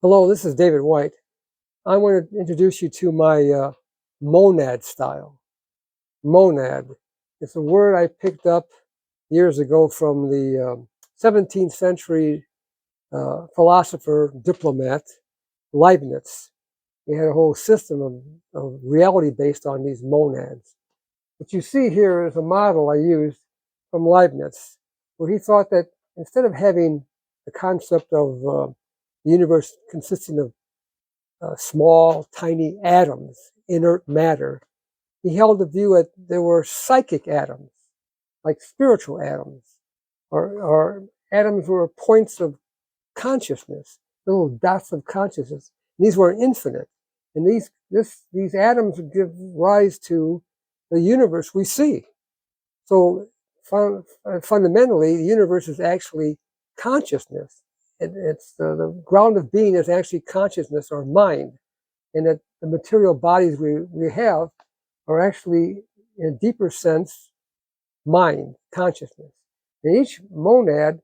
Hello, this is David White. I want to introduce you to my monad style. Monad. It's a word I picked up years ago from the 17th century philosopher, diplomat, Leibniz. He had a whole system of reality based on these monads. What you see here is a model I used from Leibniz, where he thought that instead of having the concept of the universe consisting of small, tiny atoms, inert matter, he held the view that there were psychic atoms, like spiritual atoms, or atoms were points of consciousness, little dots of consciousness. And these were infinite. And these atoms give rise to the universe we see. So fundamentally, the universe is actually consciousness. It's the ground of being is actually consciousness or mind, and that the material bodies we have are actually, in a deeper sense, mind, consciousness. And each monad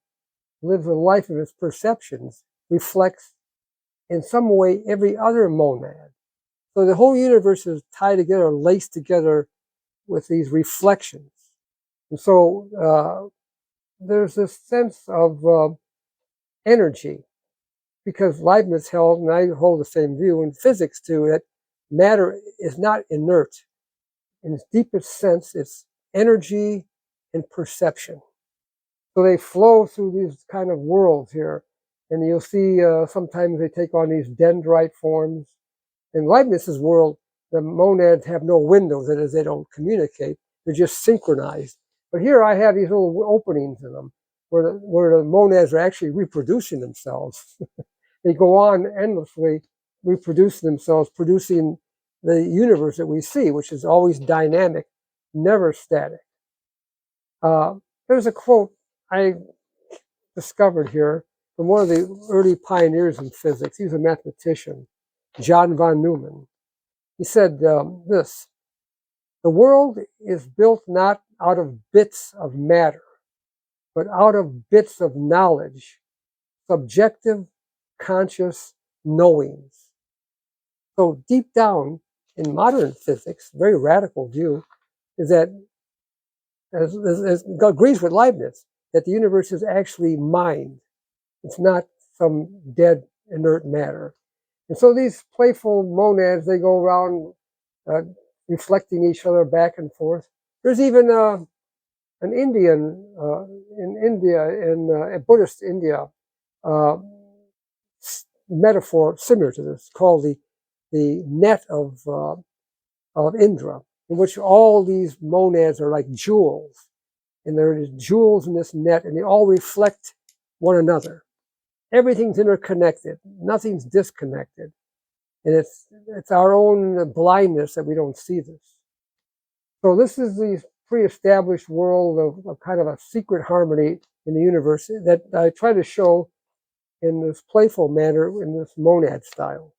lives a life of its perceptions, reflects in some way every other monad. So the whole universe is tied together, laced together with these reflections. And so there's this sense of energy, because Leibniz held, and I hold the same view in physics too, that matter is not inert. In its deepest sense, it's energy and perception. So they flow through these kind of worlds here. And you'll see sometimes they take on these dendrite forms. In Leibniz's world, the monads have no windows, that is, they don't communicate. They're just synchronized. But here I have these little openings in them where the monads are actually reproducing themselves. They go on endlessly reproducing themselves, producing the universe that we see, which is always dynamic, never static. There's a quote I discovered here from one of the early pioneers in physics. He was a mathematician, John von Neumann. He said this: "The world is built not out of bits of matter, but out of bits of knowledge, subjective, conscious knowings." So deep down in modern physics, very radical view, is that, as agrees with Leibniz, that the universe is actually mind. It's not some dead, inert matter. And so these playful monads, they go around reflecting each other back and forth. There's even an Indian in India, in Buddhist India, metaphor similar to this, called the net of Indra, in which all these monads are like jewels, and there are jewels in this net, and they all reflect one another. Everything's interconnected, nothing's disconnected, and it's our own blindness that we don't see this. So this is the pre-established world of kind of a secret harmony in the universe that I try to show in this playful manner, in this monad style.